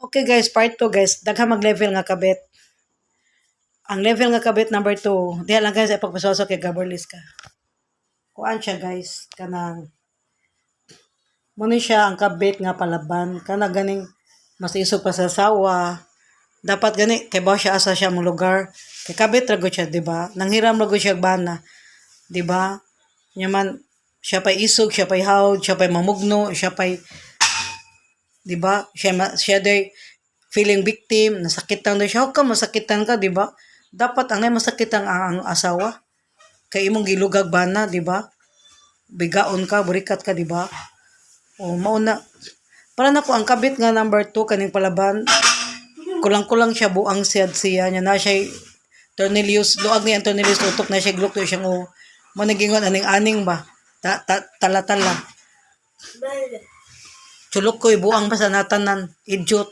Okay guys, part 2 guys. Daghang mag-level nga kabit. Ang level nga kabit number 2, diha lang guys ay pagpasosok kay Gaborlis ka. Kuan siya guys, kanang muna siya ang kabit nga palaban. Kana ganing mas isog pa sa sawa. Dapat gani kay bawo siya asa siya mong lugar. Kay kabit ra gud siya, di ba? Nanghiram ra gud siya bana, di ba? Nya man siya pay isog, siya pay hawd, siya pay mamugno, siya pay, di ba? Siya day feeling victim, nasakitan daw siya. Huwag ka masakitan ka, di ba? Dapat ang masakitan ang asawa. Kay imong gilugag bana, di ba? Bigaon ka, burikat ka, di ba? O mauna. Para nako ang kabit nga number 2 kaning palaban, kulang-kulang siya buang siya nya na siya Tornelius, luag ni Tornelius utok na siya glok to siyang o managingon aning-aning ba? Tala-tala. Sulok ko'y buang pa sa natanan, idiot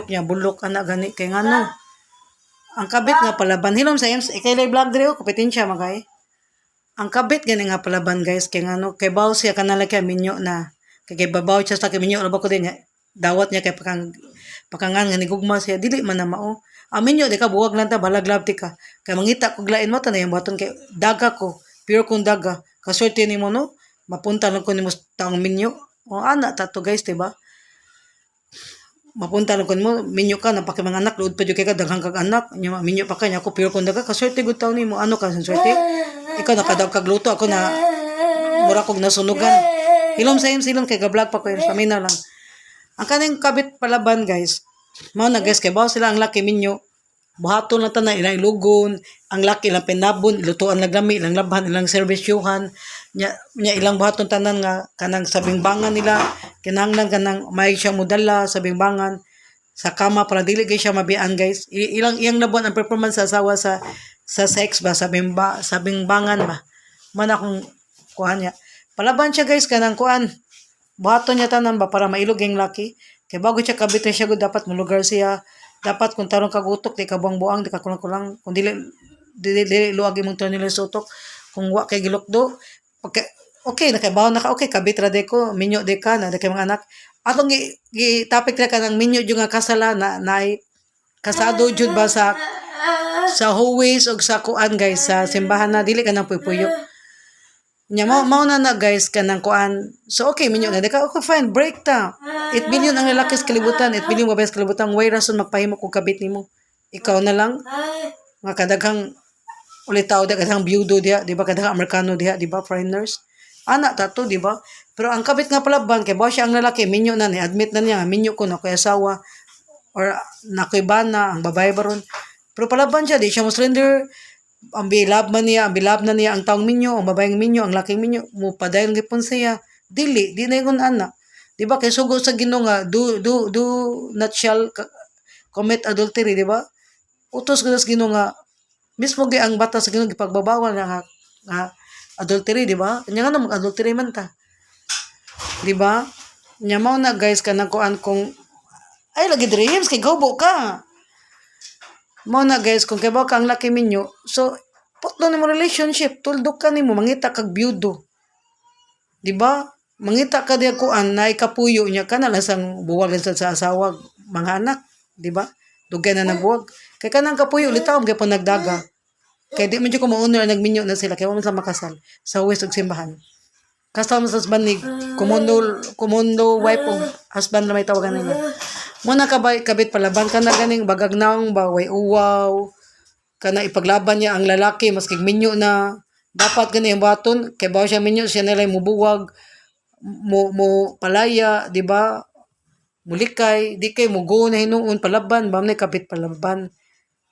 niya, bulok anak gani kay ngano. Ang kabit nga palaban, hilom sa IMS, kay lay vlog diri kapitin siya magay. Ang kabit gani nga palaban guys, kay ngano, kay baw siya kanala kay minyo na. Kay babaw siya sa kay minyo, ba ko din dawat niya kay pakangan nga nigugma siya, dili man na mao. Amin nyo, di ka buwag lang ta, balaglab ti ka. Kay mangita kog lain mo, tanay yung baton kay daga ko, pure kong daga. Kasorte ni mo no, mapunta lang ko ni mo taong minyo. O anak tato guys, diba? Mapunta lang ko ni mo, minyo ka, napaki mga anak, lood pa dyo kay ka, daghang kag anak. Minyo pa kanya, ako pure kong daga. Kasorte gud taon ni mo, ano ka, sorte? Ikaw nakadag kag luto, ako na, mura kog nasunugan. Hilom sa silom kay gablog pa ko yun, kami na lang. Ang kaning kabit palaban guys, mao na guys kay bawo sila ang laki minyo. Buhaton na tanan ilang ilugon, ang laki ilang pinabon, ilutuan lang lami, ilang labhan, ilang servisyohan. Nya ilang buhaton tanan nga kanang sabingbangan nila, kinahanglan kanang may siya modala sa bingbangan sa kama para dili gay siya mabian guys. Ilang iyang nabuan ang performance sa asawa sa sex ba sa bingbangan ba. Man akong kuan niya. Palaban siya guys kanang kuan. Buhaton niya tanan ba para mailog ang laki. Kay bago siya kabit siya gud dapat mulugar siya. Dapat kung tarong kagutok di ka buang-buang di ka kulang-kulang kung dili luag imong tornilyo sa utok kung wa kay gilukdo okay na kay bawo na ka okay kabit ra de ko minyo de ka na de kay mga anak atong gi topic ra ka ng minyo jud nga kasala na kasado jud ba sa huwis og sa kuan guys sa simbahan na dili ka nang puyo. Nya mao na guys kanang kuan. So okay minyo na deka okay fine break ta. 8 billion ang lalaki sa kalibutan, 8 billion babae sa kalibutan. Way rason magpahimo kung kabit nimo. Ikaw na lang nga kadaghang ulitaw da kadaghang byudo diha, di ba kadaghang Amerikano diha, di ba foreigners. Ana tato di ba? Pero ang kabit nga palaban kay bawo siya ang lalaki minyo na ni admit na niya minyo ko na koy asawa or nakoy bana ang babae baron. Pero palaban siya di siya mo surrender. Ang bilab na niya ang taong minyo, ang babaeng minyo, ang laking minyo, mo padayon gipon siya. Di na yung anak. Di ba? Kay sugo sa Ginoo nga, do not shall commit adultery, di ba? Utos ko sa Ginoo nga, mismo ang bata sa Ginoo, gipagbabawal nga adultery, di ba? Kanya nga mag-adultery man ta. Di ba? Nyamaw na guys, kanang kuan kung, ay lagi dreams, kay gobo ka. Mo na guys kung kay ka ang laki minyo so putlo nimo relationship tuldok ka nimo mangita kag byudo di ba mangita ka diya kuan na ikapuyo niya kana lasang buwag sa asawa mga anak di ba dugay na nagbuwag kay kanang kapuyo litaw gyapon nagdaga kay di man jud ko maunor nagminyo na sila kay mo sa makasal sa huwes ug simbahan kasama sa husband ni kumundo wife ug husband na may tawagan nila. Muna kabit palaban ka na ganing bagagnaong ba way uwaw kana ipaglaban niya ang lalaki maski minyo na dapat gani ang baton kay bawo siya minyo siya nilay mubuwag mo palaya di ba mulikay di kay mugo na hinuon palaban ba man kabit palaban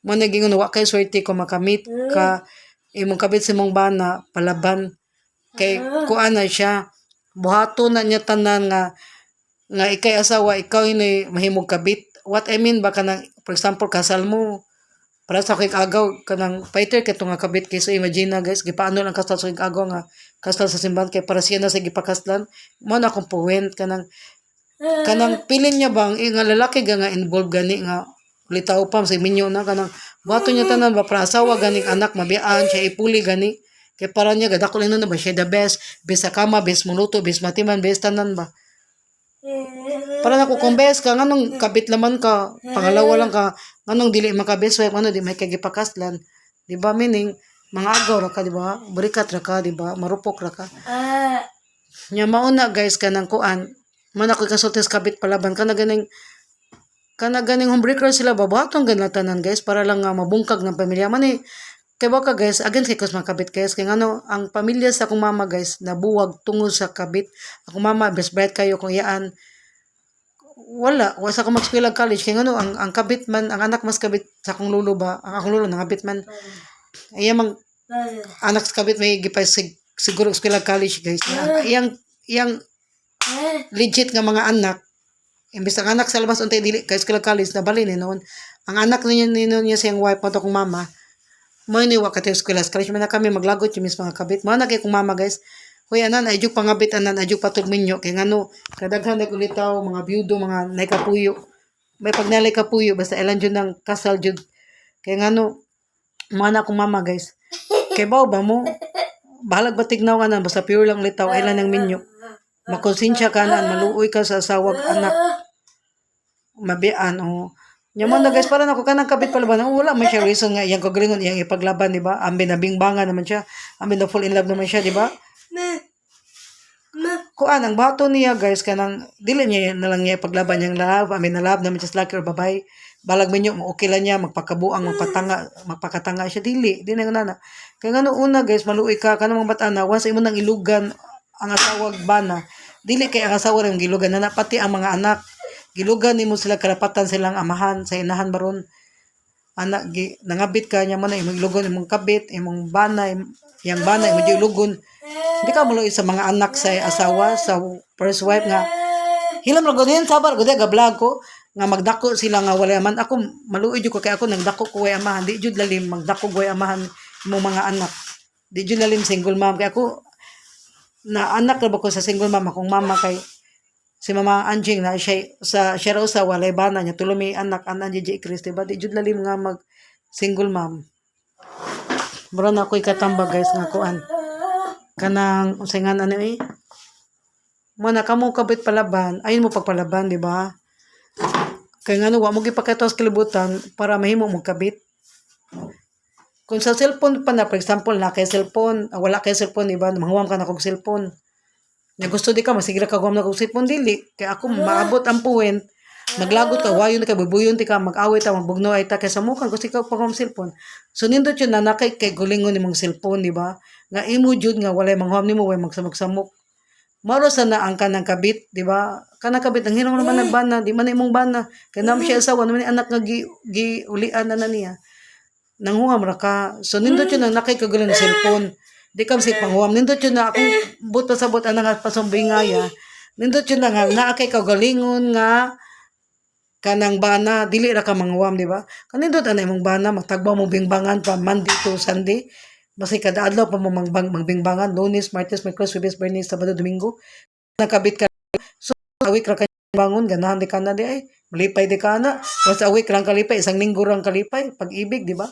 mo nagingon wa kay swerte ko makamit ka imong kabit sa imong bana palaban kay kuan na siya buhaton na niya tanan nga ikay asawa ikaw ini mahimog kabit what I mean ba kanang for example kasal mo para sa kay agaw kanang fighter kay nga kabit kay so imagine na guys gipaano lang kasal sa kay agaw nga kasal sa simbahan kay para siya na sa gipakaslan mo na akong point kanang piling niya bang nga lalaki nga involved gani nga litaw pa sa minyo na kanang bato niya tanan ba para asawa gani anak mabiyaan siya ipuli gani kay para niya gadako lang na ba siya the best sa kama best muluto best matiman best tanan ba Para na ko kumbes ka nganong kabit laman ka, pangalawa lang ka, nganong dili makabes wife ano di may kagipakaslan. Di ba meaning mga agaw ra ka di ba? Burikat ra ka di ba? Marupok ra ka. Nya mauna guys kanang kuan, man ako kasultis kabit palaban kana ganing homebreaker sila babatong ganlatanan guys para lang nga mabungkag ng pamilya man kay baka guys again kay kus makabit guys kay ngano ang pamilya sa akong mama guys nabuwag tungod sa kabit. Akong mama best bright kayo kung iyaan wala sa ko mag-school college kay ngano ang kabit man ang anak mas kabit sa akong lulo ba ang akong lulo nangabit man iya mang anak sa kabit may gipay siguro school college guys iyang legit nga mga anak imbis ang anak sa labas untay dili kay school college na bali ni noon ang anak niya siyang wife mo to kong mama mo ni wa katay school college man na kami maglagot yung mismo mga kabit mo na kay kong mama guys hoy anan ayjuk pangabit anan ayjuk patugminyo kay ngano kadaghan nag ulitaw mga byudo mga naikapuyo may pagnalay kapuyo basta ilan jud ng kasal jud kay ngano mana kong mama guys kay baw ba mo bahalag batignaw ka na basta pure lang litaw ilan ng minyo makonsensya ka na maluoy ka sa asawag anak mabian o nyaman na guys para nako kanang kabit palaban wala man siya reason nga iyang kagalingon iyang ipaglaban di ba ambi na bingbangan naman siya ambi na fall in love naman siya di ba kuan ang bato niya guys kanang dili niya na lang niya ipaglaban yang love ambi na love naman siya laki or babay balag minyo okay lang niya magpakabuang magpakatanga siya dili na nana kay ngano una guys maluoy ka kanang mga bata-na once imo nang ilugan ang asawag bana dili kay ang asawa ring gilugan na pati ang mga anak gilugan nimo sila karapatan silang amahan sa inahan baron anak nangabit ka nya man imong ilugon imong kabit imong bana yang bana imong ilugon di ka mulo sa mga anak sa asawa sa first wife nga hilam ra gud sabar gud ga vlog ko nga magdako sila nga wala man ako maluoy jud ko kay ako nagdako ko way amahan di jud lalim magdako way amahan imong mga anak di jud lalim single mom kay ako na anak ra ba ko sa single mom akong mama kay si Mama Anjing na siya raw sa walay bana niya tulo may anak anan DJ Chris diba di jud lalim nga mag single mom mura na ako'y katambag guys nga kuan kanang usingan ano mo na kamo kabit palaban ayun mo pagpalaban di ba kay ngano wa mo gipakatos kalibutan para mahimo mo kabit kung sa cellphone pa na for example na kay cellphone wala kay cellphone diba manghuwam ka na kog cellphone na gusto di ka masigira ka guwam na kog cellphone dili kay ako maabot ang puwen maglagot ka wayon ka bubuyon ti ka mag-away ta magbugno ay ta kay sa mukha gusto ka pa kog cellphone so nindot yun na nakay kay gulingon nimong cellphone di ba nga imo jud nga walay manghuwam nimo way magsamok-samok maro sa na ang kanang kabit di ba kanang kabit ang hirong naman nagbana di man imong bana kay nam siya asawa naman anak nga ulian na niya nanghuwam ra ka so nindot yun na nakay kaguling cellphone di kam si panghuwam nindot yun na akong buto sa buta nga pasumbingaya nindot yun na nga naakay kagalingon nga kanang bana dili ra ka manghuwam di ba kanindot ana imong bana matagbaw mo bingbangan from Monday to Sunday basi kada adlaw pa mo magbingbangan Lunes Martes Miyerkules Huwebes Biyernes Sabado Domingo nakabit ka so awik ra ka bangon ganahan di ka na di ay malipay di ka na once a week lang kalipay isang linggo lang kalipay pag-ibig di ba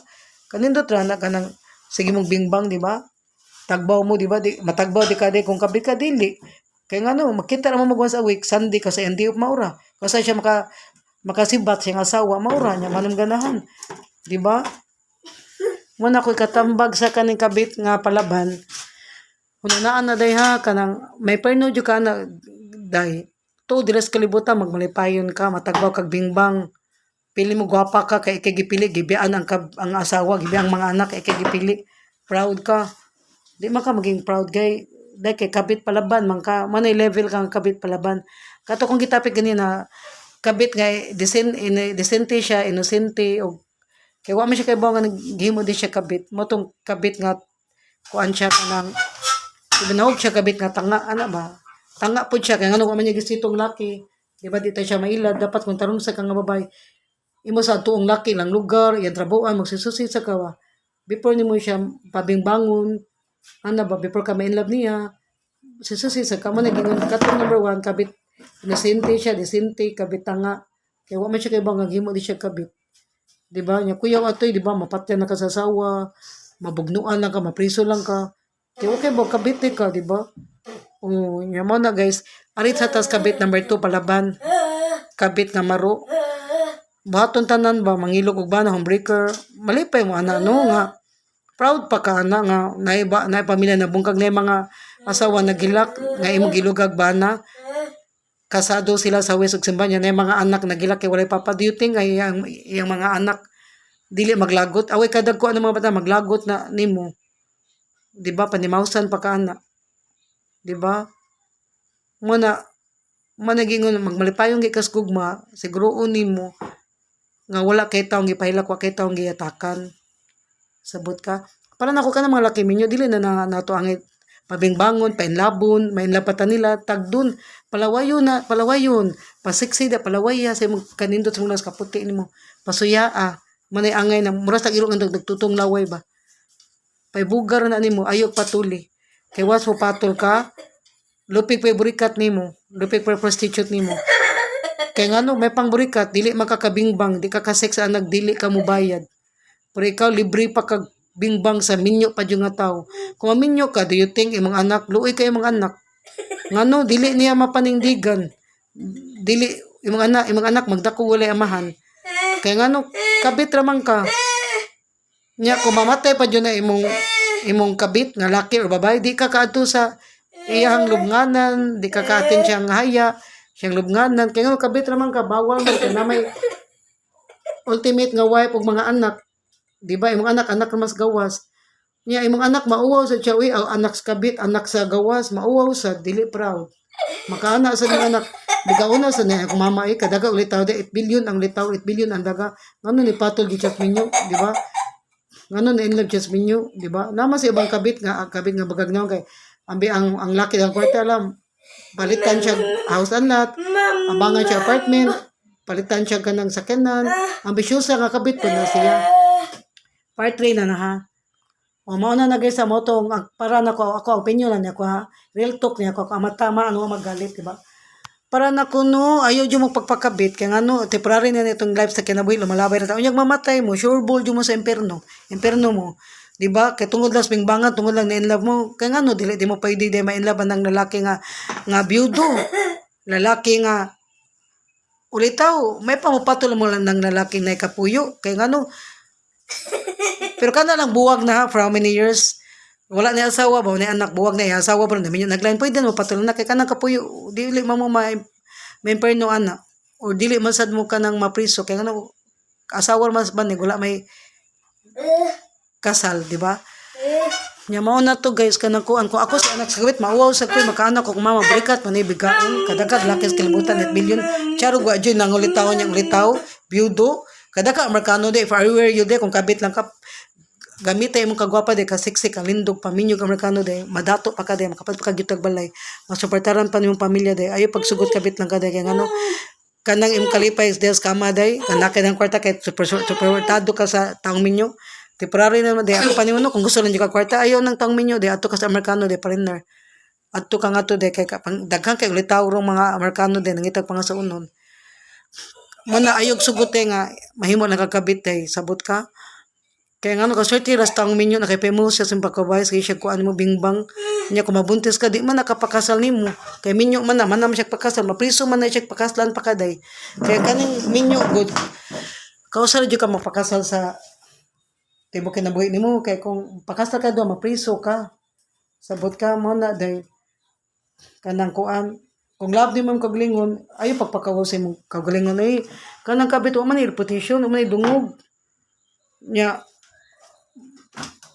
kanindot ra na kanang sige mong bingbang di ba tagbaw mo di ba di matagbaw di ka di kung kabit ka dili kay ngano makita ra mo mag once a week Sunday kasi hindi up maura kasi siya makasibat siyang asawa maura nya manong ganahan di ba mo na ko'y katambag sa kaning kabit nga palaban unanaan na day ha kanang may perno jud ka na day to diras kalibutan magmalipayon ka matagbaw kag bingbang pili mo gwapa ka kay gipili gibiyaan ang asawa gibiyang mga anak kay gipili proud ka di man ka maging proud kay kabit palaban man ka manay level kang kabit palaban kato kung gitapik ganina kabit nga decente siya inosente o kay wa man siya kay bawo nga naghimo din siya kabit mo tong kabit nga kuan siya kanang ibinahog siya kabit nga tanga ana ba tanga pud siya kay ngano wa man niya gisitong laki di ba dito siya mailad dapat kung tarong sa kang babay imo sa tuong laki lang lugar iya trabuan magsisusi sa kawa before nimo siya pabingbangon ana ba before ka ma in love niya sisusi sa kamo naging katong number 1 kabit inosente siya decente kabit tanga kay wa man siya kay bawo nga gihimo di siya kabit di ba nya kuya atoy di ba mapatyan na ka sa asawa mabugnuan lang ka mapriso lang ka kay okay ba kabit ka di ba Oh, nya mo na guys. Arit sa tas kabit number 2 palaban. Kabit nga maro. Baton tanan ba mangilog og bana homebreaker. Malipay mo ana no nga. Proud pa ka na nga naiba na pamilya na bungkag na mga asawa nagilak nga imo gilugag bana. Kasado sila sa West ug Simbaña na mga anak nagilak kay walay papa. Do you think ay yang mga anak dili maglagot? Away kadag ko ano mga bata maglagot na nimo. Di ba panimawsan pa ka ana. Di ba? Muna managingon magmalipayong gikas gugma siguro nimo nga wala kay taong gipahilak wa kay taong giatakan. Sabot ka. Para nako ka na mga laki minyo dili na nato ang pabingbangon, painlabon, mainlapatan nila tagdun palawayon, pasiksi da palawaya sa imong kanindot sa mga kaputi nimo. Pasuya manay angay na muras tag ilo nga nagtutong laway ba. Paybugar na nimo ayok patuli. Kay was mo patol ka, lupig pa burikat nimo, lupig pa prostitute nimo. Kay ngano may pangburikat dili makakabingbang, di ka ka-sex anag dili ka mobayad. Pero ikaw libre pa kag bingbang sa minyo pa jud nga tawo. Kung minyo ka, do you think imong anak luoy kay imong anak? Ngano dili niya mapanindigan. Dili imong anak magdako walay amahan. Kay ngano kabit ramang ka. Nya kung mamatay pa jud na imong kabit nga laki or babae, di ka kaadto sa iyang lubnganan, di ka kaatin siyang haya, siyang lubnganan. Kaya nga kabit naman ka, bawal mo ka na may ultimate nga wife ug mga anak. Di ba? Imong anak mas gawas. Nya imong anak mauwaw sa siya, uy, anak sa kabit, anak sa gawas, mauwaw sa, dili proud. Makaana sa mga anak, bigauna sa niya, kung mama kadaga ulit tao, 8 billion ang litaw, 8 billion ang daga. Ngano ni patol di chat minyo, di ba? Ngano na inlove just minyo, di ba? Naman sa ibang kabit nga bagag naman kay ambi ang laki ng kwarta alam. Palitan siya house and lot, abangan siya apartment, palitan siya kanang sakyanan. Ambisyosa nga kabit po na siya. Part 3 na ha. O mao na guys sa moto para nako ako opinion na ako ha. Real talk niya ako amatama ano magalit, di ba? Para na kuno ayo jud mo pagpakabit kay ngano temporary na nitong life sa kinabuhi lumalabay ra ta unyag mamatay mo sure ball jud mo sa imperno mo di ba kay tungod lang bingbangan tungod lang na in love mo kay ngano dili di mo pwede di ma in love nang lalaki nga byudo lalaki nga ulitaw may pamupatol mo lang ng lalaki na kapuyo kay ngano pero kana lang buwag na ha for how many years wala na asawa ba ni anak buwag na asawa ba na minyo naglain pwede mo patuloy na kay kanang kapuyo dili mo may perno ana or dili man sad mo kanang mapriso kay ano asawa mas ban wala may kasal di ba nya mao na to guys kanang kuan ko ako sa anak sa gawit mauwaw sa ko makaanak ko mama brikat manibigaon kadagag lakis kalibutan at bilyon charo gwa joy nang ulitaw nya ulitaw byudo kadagag merkano de if everywhere you de kung kabit lang ka gamit ay mong kagwapa de ka sexy ka lindog paminyo Amerikano de madato pa ka de makapat pa ka gyud balay masuportaran pa nimong pamilya de ayo pagsugot kabit lang ka de kay ngano kanang imong kalipay des kama de kanake ng kwarta kay supertado ka sa taong minyo temporary na de ako pa nimo no kung gusto lang ka kwarta ayo nang taong minyo de ato ka sa Amerikano de partner adto ka nga to de kay daghan kay ulitaw rong mga Amerikano de nangitag pa nga sa unon mo na ayog sugote nga mahimo nakakabit de sabot ka. Kaya nga nakaswerte rasta ang minyo nakipemo siya sa pagkabayas kaya siya kuan mo bingbang niya kung mabuntis ka di man nakapakasal nimo kay minyo man siya pakasal mapriso man na siya pakaslan pa kaday kaya kaning minyo good kausar jud ka mapakasal sa tibo kinabuhi nimo kay kung pakasal ka do mapriso ka sabot ka mo na day kanang kuan kung love di mo kaglingon ayo pagpakawasin mo kaglingon ay kanang kabit wa man reputation man dungog nya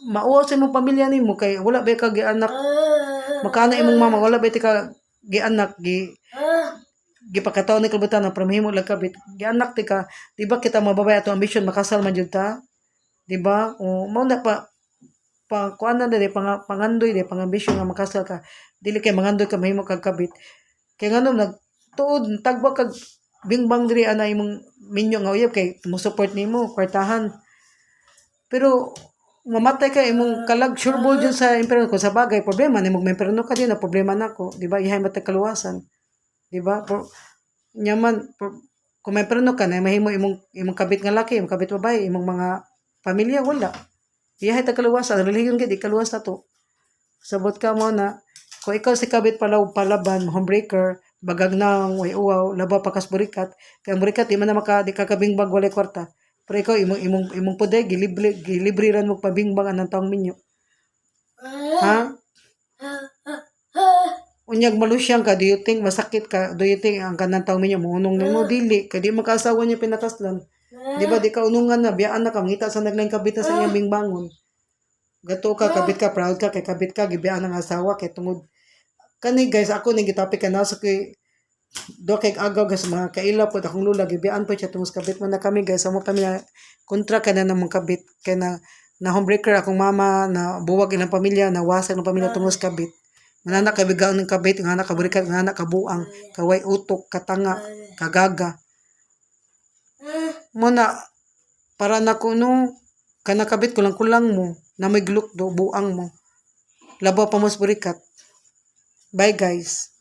mauwaw sa imong pamilya nimo kay wala ba ka gianak makana imong mama wala ba ka gianak gipakataw ni kabutan na pramihimo lang kabit gianak ti ka di ba kita mababay ato ambition makasal man jud ta di ba o mao na pa kuan na de pangandoy de pangambisyon nga makasal ka dili kay mangandoy ka mahimo kag kabit kay ngano nagtuod tagba kag bingbang diri ana imong minyo nga uyab kay mo support nimo kwartahan pero mamatay ka imong kalag sure ball dyan sa imperno ko sa bagay problema ni mag imperno ka din na problema nako di ba ihay matay kaluwasan di ba nyaman kung may imperno ka na mahimo imong kabit nga laki imong kabit babae imong mga pamilya wala ihay ta kaluwasan religion gid kaluwas na to sabot ka mo na Kung ikaw si kabit palaban, homebreaker, bagag nang way uwaw, laba pakas burikat. Kaya ang burikat, di man na di ka kabingbag walay kwarta. Pero ikaw, imong puday, gilibre ran mo pabingbang anang taong minyo. Ha? Unyag malusyang ka, do you think masakit ka? Do you think ang kanang taong minyo, muunong mo, dili. Kaya di makaasawa niya pinataslan. Di ba, di ka unungan na, biyaan na ka, ngita sa naglaing kabit na sa iyang bingbangon. Gato ka, kabit ka, proud ka, kay kabit ka, gibiyaan ng asawa, kay tungod. Kani guys, ako ning gitapik ka na sa kay do kay agaw guys mga kaila po akong lula gibiyaan po siya tungos kabit man na kami guys amo pamilya kontra ka na namang kabit kay na homebreaker akong mama na buwag ilang pamilya na wasag ng pamilya tungos kabit manana kay bigaon ng kabit nga anak kaburikat nga anak kabuang kaway utok katanga kagaga mo na para na kuno kana kabit kulang-kulang mo na may gluk do buang mo labaw pa mas burikat. Bye guys.